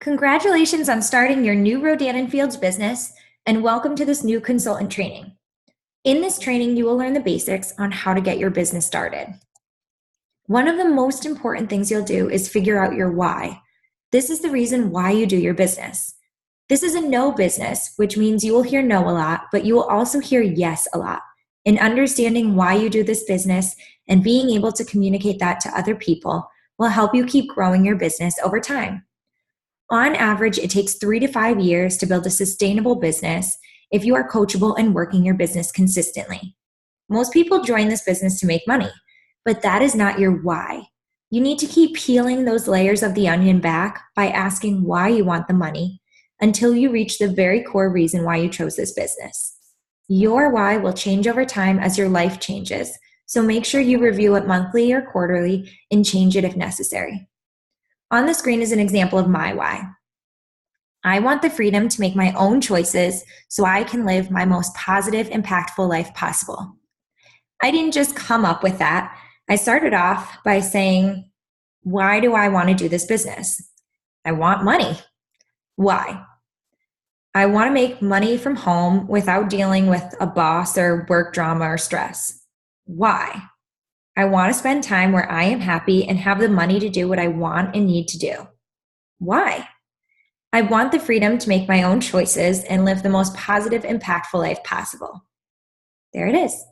Congratulations on starting your new Rodan& Fields business, and welcome to this new consultant training. In this training, you will learn the basics on how to get your business started. One of the most important things you'll do is figure out your why. This is the reason why you do your business. This is a no business, which means you will hear no a lot, but you will also hear yes a lot. And understanding why you do this business and being able to communicate that to other people will help you keep growing your business over time. On average, it takes 3 to 5 years to build a sustainable business if you are coachable and working your business consistently. Most people join this business to make money, but that is not your why. You need to keep peeling those layers of the onion back by asking why you want the money until you reach the very core reason why you chose this business. Your why will change over time as your life changes, so make sure you review it monthly or quarterly and change it if necessary. On the screen is an example of my why. I want the freedom to make my own choices so I can live my most positive, impactful life possible. I didn't just come up with that. I started off by saying, why do I want to do this business? I want money. Why? I want to make money from home without dealing with a boss or work drama or stress. Why? I want to spend time where I am happy and have the money to do what I want and need to do. Why? I want the freedom to make my own choices and live the most positive, impactful life possible. There it is.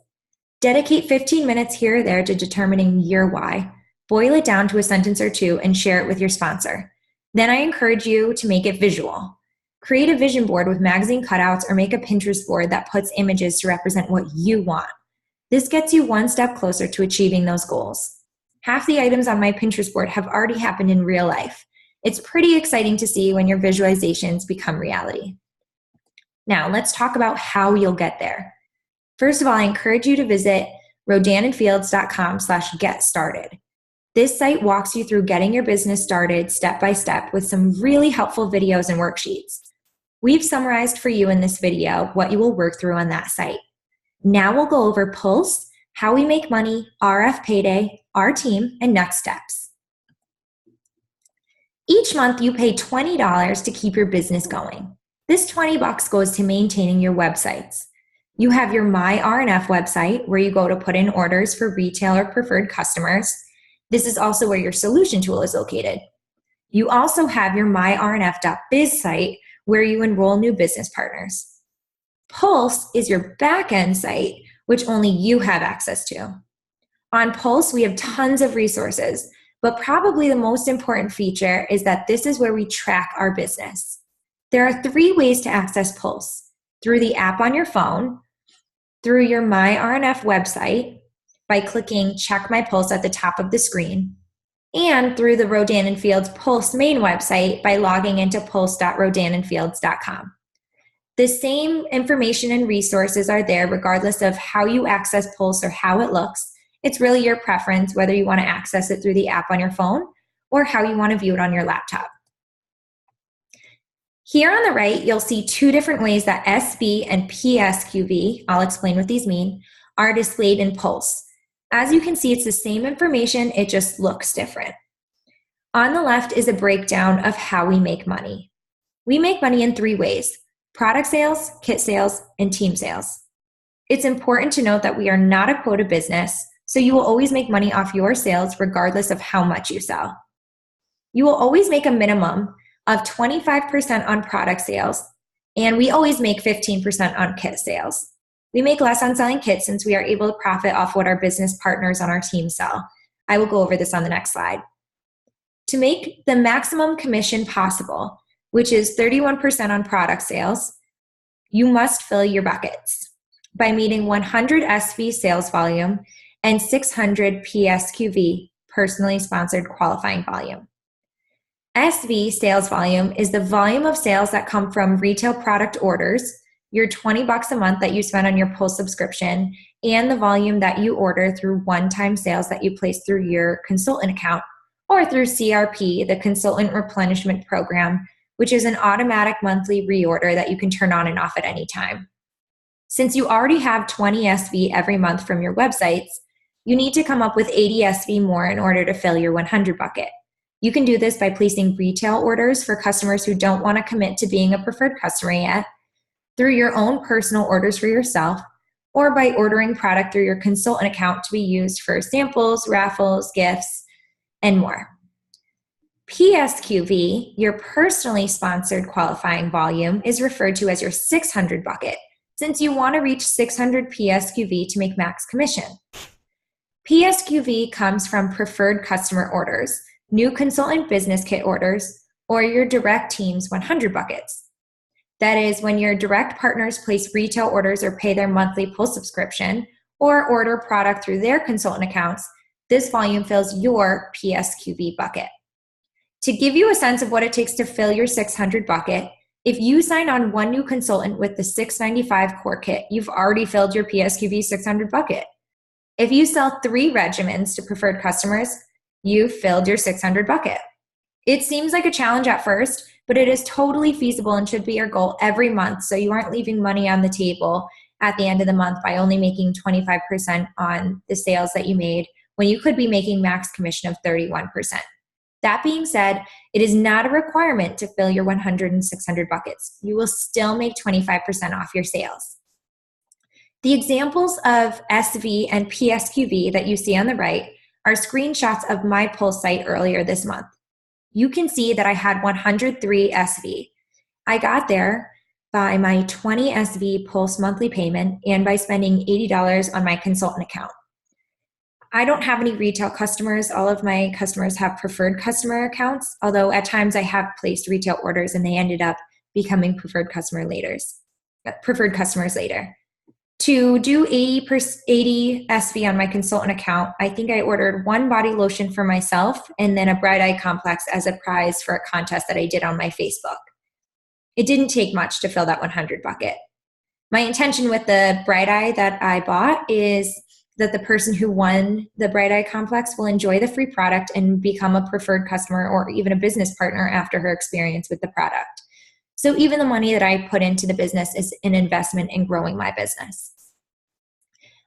Dedicate 15 minutes here or there to determining your why. Boil it down to a sentence or two and share it with your sponsor. Then I encourage you to make it visual. Create a vision board with magazine cutouts or make a Pinterest board that puts images to represent what you want. This gets you one step closer to achieving those goals. Half the items on my Pinterest board have already happened in real life. It's pretty exciting to see when your visualizations become reality. Now, let's talk about how you'll get there. First of all, I encourage you to visit rodanandfields.com/get started. This site walks you through getting your business started step by step with some really helpful videos and worksheets. We've summarized for you in this video what you will work through on that site. Now we'll go over Pulse, how we make money, RF Payday, our team, and next steps. Each month you pay $20 to keep your business going. This $20 goes to maintaining your websites. You have your My RNF website where you go to put in orders for retail or preferred customers. This is also where your solution tool is located. You also have your myrnf.biz site where you enroll new business partners. Pulse is your back-end site, which only you have access to. On Pulse, we have tons of resources, but probably the most important feature is that this is where we track our business. There are 3 ways to access Pulse: through the app on your phone, through your My RNF website by clicking Check My Pulse at the top of the screen, and through the Rodan & Fields Pulse main website by logging into pulse.rodanandfields.com. The same information and resources are there regardless of how you access Pulse or how it looks. It's really your preference whether you want to access it through the app on your phone or how you want to view it on your laptop. Here on the right, you'll see 2 different ways that SV and PSQV, I'll explain what these mean, are displayed in Pulse. As you can see, it's the same information, it just looks different. On the left is a breakdown of how we make money. We make money in 3 ways: product sales, kit sales, and team sales. It's important to note that we are not a quota business, so you will always make money off your sales regardless of how much you sell. You will always make a minimum of 25% on product sales, and we always make 15% on kit sales. We make less on selling kits since we are able to profit off what our business partners on our team sell. I will go over this on the next slide. To make the maximum commission possible, which is 31% on product sales, you must fill your buckets by meeting 100 SV sales volume and 600 PSQV, personally sponsored qualifying volume. SV sales volume is the volume of sales that come from retail product orders, your $20 a month that you spend on your Pulse subscription, and the volume that you order through one-time sales that you place through your consultant account or through CRP, the Consultant Replenishment Program, which is an automatic monthly reorder that you can turn on and off at any time. Since you already have 20 SV every month from your websites, you need to come up with 80 SV more in order to fill your 100 bucket. You can do this by placing retail orders for customers who don't want to commit to being a preferred customer yet, through your own personal orders for yourself, or by ordering product through your consultant account to be used for samples, raffles, gifts, and more. PSQV, your personally sponsored qualifying volume, is referred to as your 600 bucket, since you want to reach 600 PSQV to make max commission. PSQV comes from preferred customer orders, new consultant business kit orders, or your direct team's 100 buckets. That is when your direct partners place retail orders or pay their monthly Pulse subscription or order product through their consultant accounts, this volume fills your PSQV bucket. To give you a sense of what it takes to fill your 600 bucket, if you sign on one new consultant with the $695 core kit, you've already filled your PSQV 600 bucket. If you sell 3 regimens to preferred customers, you've filled your 600 bucket. It seems like a challenge at first, but it is totally feasible and should be your goal every month, so you aren't leaving money on the table at the end of the month by only making 25% on the sales that you made when you could be making max commission of 31%. That being said, it is not a requirement to fill your 100 and 600 buckets. You will still make 25% off your sales. The examples of SV and PSQV that you see on the right are screenshots of my Pulse site earlier this month. You can see that I had 103 SV. I got there by my 20 SV Pulse monthly payment and by spending $80 on my consultant account. I don't have any retail customers. All of my customers have preferred customer accounts, although at times I have placed retail orders and they ended up becoming preferred customers later. To do 80 SV on my consultant account, I think I ordered 1 body lotion for myself and then a Bright Eye complex as a prize for a contest that I did on my Facebook. It didn't take much to fill that 100 bucket. My intention with the Bright Eye that I bought is that the person who won the Bright Eye complex will enjoy the free product and become a preferred customer or even a business partner after her experience with the product. So even the money that I put into the business is an investment in growing my business.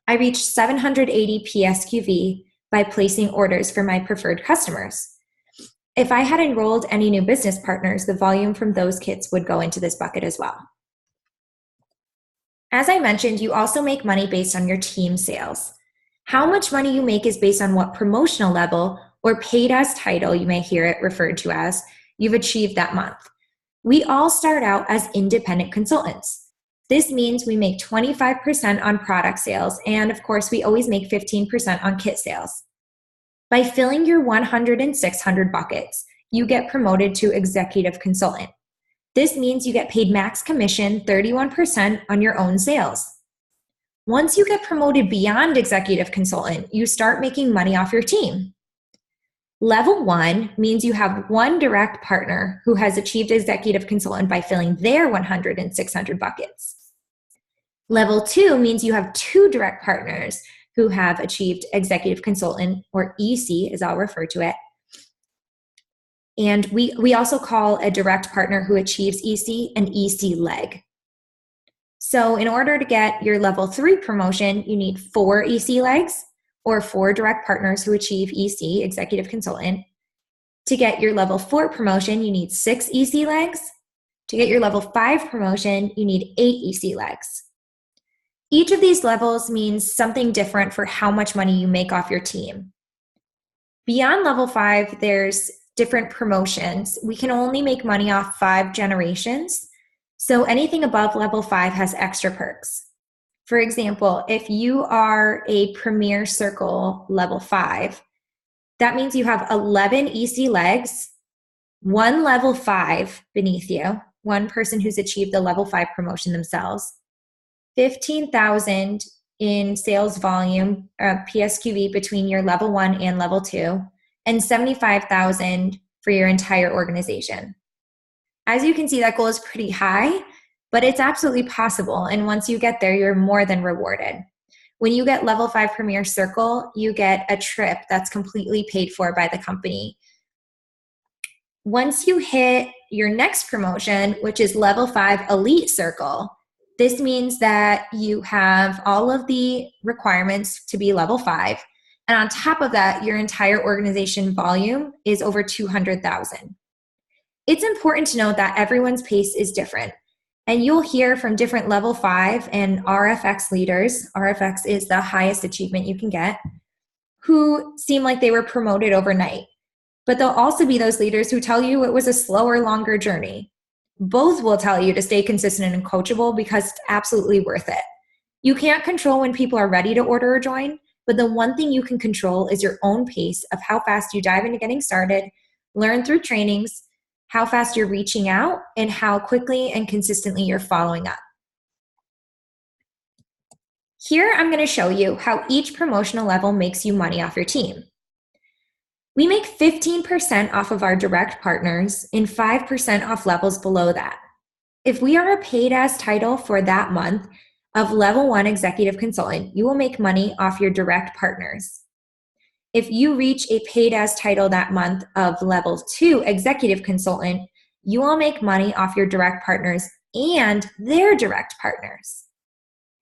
I reached 780 PSQV by placing orders for my preferred customers. If I had enrolled any new business partners, the volume from those kits would go into this bucket as well. As I mentioned, you also make money based on your team sales. How much money you make is based on what promotional level or paid as title, you may hear it referred to as, you've achieved that month. We all start out as independent consultants. This means we make 25% on product sales, and of course, we always make 15% on kit sales. By filling your 100 and 600 buckets, you get promoted to executive consultant. This means you get paid max commission 31% on your own sales. Once you get promoted beyond executive consultant, you start making money off your team. Level 1 means you have 1 direct partner who has achieved executive consultant by filling their 100 and 600 buckets. Level 2 means you have 2 direct partners who have achieved executive consultant, or EC as I'll refer to it. And we also call a direct partner who achieves EC an EC leg. So in order to get your level 3 promotion, you need 4 EC legs or 4 direct partners who achieve EC, executive consultant. To get your level 4 promotion, you need 6 EC legs. To get your level 5 promotion, you need 8 EC legs. Each of these levels means something different for how much money you make off your team. Beyond level 5, there's different promotions. We can only make money off 5 generations. So anything above level 5 has extra perks. For example, if you are a Premier Circle level 5, that means you have 11 EC legs, 1 level 5 beneath you, 1 person who's achieved the level 5 promotion themselves, 15,000 in sales volume, PSQV between your level 1 and level 2, and 75,000 for your entire organization. As you can see, that goal is pretty high, but it's absolutely possible. And once you get there, you're more than rewarded. When you get level 5 Premier Circle, you get a trip that's completely paid for by the company. Once you hit your next promotion, which is level 5 Elite Circle, this means that you have all of the requirements to be level 5, And on top of that, your entire organization volume is over 200,000. It's important to note that everyone's pace is different. And you'll hear from different level 5 and RFX leaders. RFX is the highest achievement you can get, who seem like they were promoted overnight. But there'll also be those leaders who tell you it was a slower, longer journey. Both will tell you to stay consistent and coachable because it's absolutely worth it. You can't control when people are ready to order or join, but the one thing you can control is your own pace of how fast you dive into getting started, learn through trainings, how fast you're reaching out, and how quickly and consistently you're following up. Here, I'm going to show you how each promotional level makes you money off your team. We make 15% off of our direct partners and 5% off levels below that. If we are a paid as title for that month of level 1 executive consultant, you will make money off your direct partners. If you reach a paid as title that month of level 2 executive consultant, you will make money off your direct partners and their direct partners.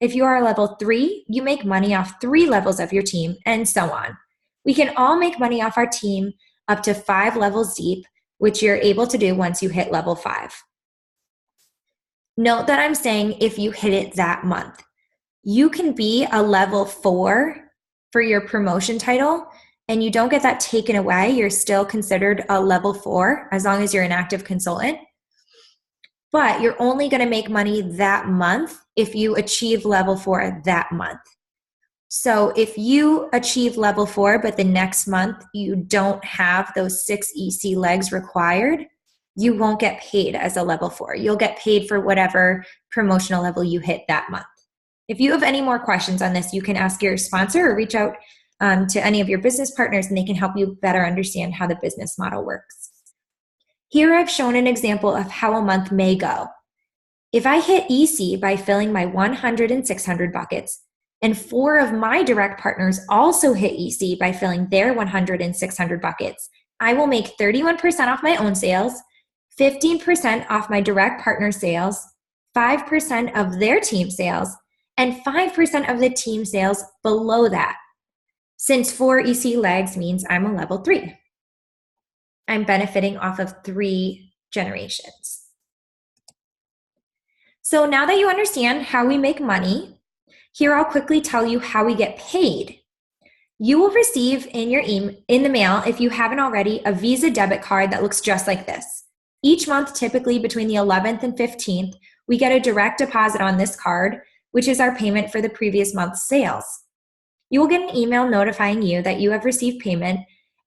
If you are level 3, you make money off 3 levels of your team, and so on. We can all make money off our team up to 5 levels deep, which you're able to do once you hit level 5. Note that I'm saying if you hit it that month. You can be a level 4 for your promotion title, and you don't get that taken away. You're still considered a level 4 as long as you're an active consultant. But you're only going to make money that month if you achieve level 4 that month. So if you achieve level 4, but the next month you don't have those 6 EC legs required, you won't get paid as a level 4. You'll get paid for whatever promotional level you hit that month. If you have any more questions on this, you can ask your sponsor or reach out to any of your business partners, and they can help you better understand how the business model works. Here I've shown an example of how a month may go. If I hit EC by filling my 100 and 600 buckets, and 4 of my direct partners also hit EC by filling their 100 and 600 buckets, I will make 31% off my own sales, 15% off my direct partner sales, 5% of their team sales, and 5% of the team sales below that. Since 4 EC legs means I'm a level 3. I'm benefiting off of 3 generations. So now that you understand how we make money, here I'll quickly tell you how we get paid. You will receive in the mail, if you haven't already, a Visa debit card that looks just like this. Each month, typically between the 11th and 15th, we get a direct deposit on this card, which is our payment for the previous month's sales. You will get an email notifying you that you have received payment,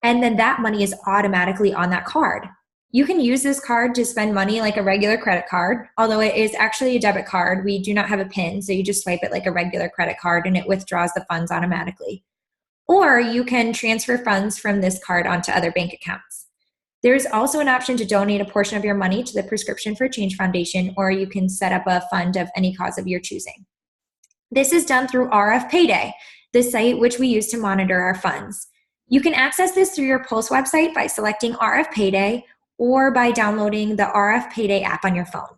and then that money is automatically on that card. You can use this card to spend money like a regular credit card, although it is actually a debit card. We do not have a PIN, so you just swipe it like a regular credit card and it withdraws the funds automatically. Or you can transfer funds from this card onto other bank accounts. There's also an option to donate a portion of your money to the Prescription for Change Foundation, or you can set up a fund of any cause of your choosing. This is done through RF Payday, the site which we use to monitor our funds. You can access this through your Pulse website by selecting RF Payday or by downloading the RF Payday app on your phone.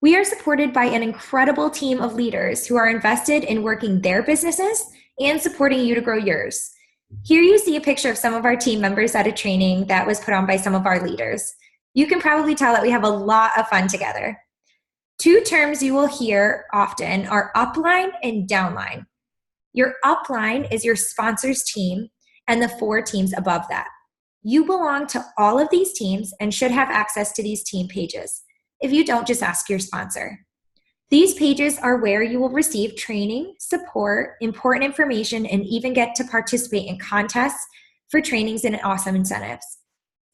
We are supported by an incredible team of leaders who are invested in working their businesses and supporting you to grow yours. Here you see a picture of some of our team members at a training that was put on by some of our leaders. You can probably tell that we have a lot of fun together. 2 terms you will hear often are upline and downline. Your upline is your sponsor's team and the 4 teams above that. You belong to all of these teams and should have access to these team pages. If you don't, just ask your sponsor. These pages are where you will receive training, support, important information, and even get to participate in contests for trainings and awesome incentives.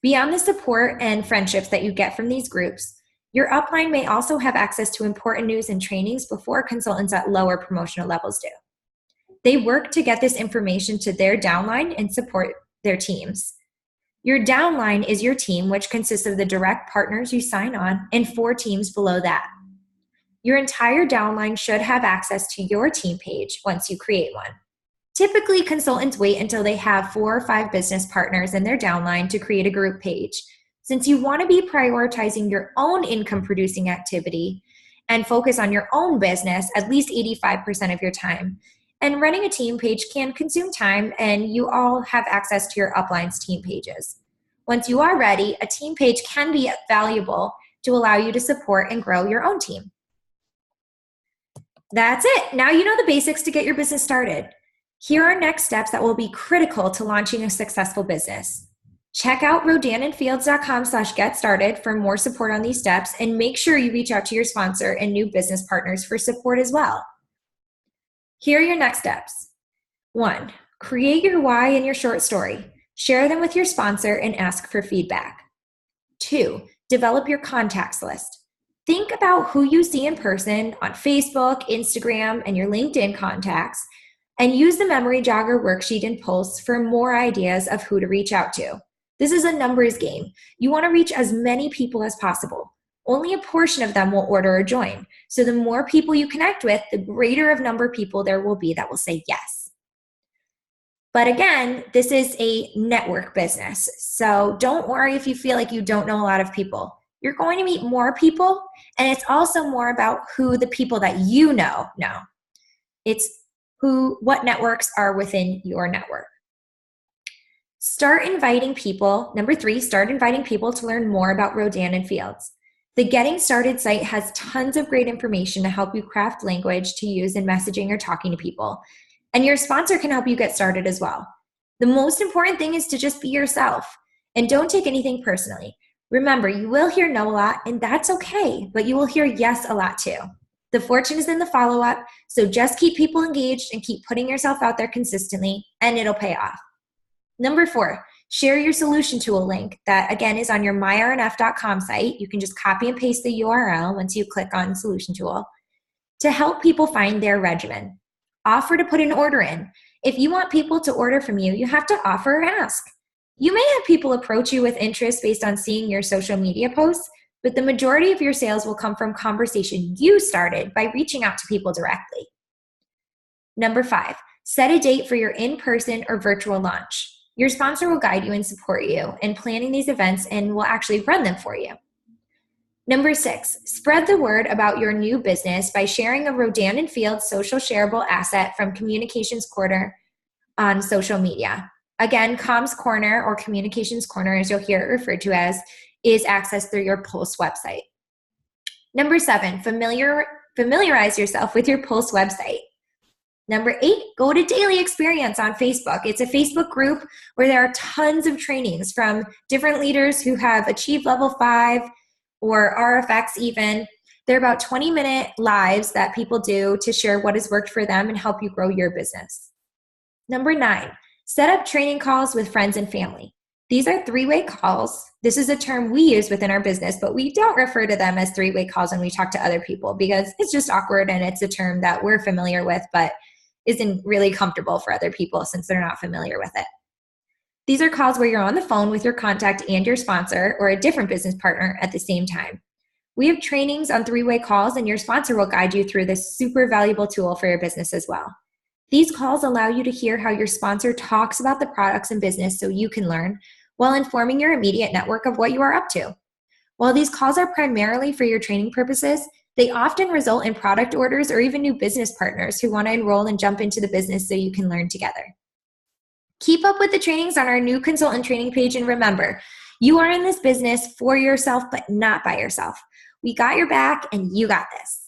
Beyond the support and friendships that you get from these groups, your upline may also have access to important news and trainings before consultants at lower promotional levels do. They work to get this information to their downline and support their teams. Your downline is your team, which consists of the direct partners you sign on and 4 teams below that. Your entire downline should have access to your team page once you create one. Typically, consultants wait until they have 4 or 5 business partners in their downline to create a group page. Since you want to be prioritizing your own income-producing activity and focus on your own business at least 85% of your time, And running a team page can consume time, and you all have access to your upline's team pages. Once you are ready, a team page can be valuable to allow you to support and grow your own team. That's it. Now you know the basics to get your business started. Here are next steps that will be critical to launching a successful business. Check out rodanandfields.com/get started for more support on these steps, and make sure you reach out to your sponsor and new business partners for support as well. Here are your next steps. 1, create your why and your short story. Share them with your sponsor and ask for feedback. 2, develop your contacts list. Think about who you see in person on Facebook, Instagram, and your LinkedIn contacts, and use the memory jogger worksheet and Pulse for more ideas of who to reach out to. This is a numbers game. You want to reach as many people as possible. Only a portion of them will order or join. So the more people you connect with, the greater of number of people there will be that will say yes. But again, this is a network business. So don't worry if you feel like you don't know a lot of people. You're going to meet more people, and it's also more about who the people that you know. It's what networks are within your network. Start inviting people. Number 3, start inviting people to learn more about Rodan and Fields. The Getting Started site has tons of great information to help you craft language to use in messaging or talking to people. And your sponsor can help you get started as well. The most important thing is to just be yourself and don't take anything personally. Remember, you will hear no a lot, and that's okay, but you will hear yes a lot too. The fortune is in the follow-up, so just keep people engaged and keep putting yourself out there consistently, and it'll pay off. Number 4, share your solution tool link that, again, is on your myrnf.com site. You can just copy and paste the URL once you click on solution tool to help people find their regimen. Offer to put an order in. If you want people to order from you, you have to offer or ask. You may have people approach you with interest based on seeing your social media posts, but the majority of your sales will come from conversation you started by reaching out to people directly. Number 5, set a date for your in-person or virtual launch. Your sponsor will guide you and support you in planning these events and will actually run them for you. Number 6, spread the word about your new business by sharing a Rodan and Fields social shareable asset from Communications Corner on social media. Again, Comms Corner, or Communications Corner as you'll hear it referred to as, is accessed through your Pulse website. Number 7, familiarize yourself with your Pulse website. Number 8, go to Daily Experience on Facebook. It's a Facebook group where there are tons of trainings from different leaders who have achieved level 5 or RFX even. They're about 20-minute lives that people do to share what has worked for them and help you grow your business. Number 9, set up training calls with friends and family. These are 3-way calls. This is a term we use within our business, but we don't refer to them as 3-way calls when we talk to other people because it's just awkward and it's a term that we're familiar with but isn't really comfortable for other people since they're not familiar with it. These are calls where you're on the phone with your contact and your sponsor or a different business partner at the same time. We have trainings on 3-way calls, and your sponsor will guide you through this super valuable tool for your business as well. These calls allow you to hear how your sponsor talks about the products and business so you can learn while informing your immediate network of what you are up to. While these calls are primarily for your training purposes, they often result in product orders or even new business partners who want to enroll and jump into the business so you can learn together. Keep up with the trainings on our new consultant training page, and remember, you are in this business for yourself but not by yourself. We got your back and you got this.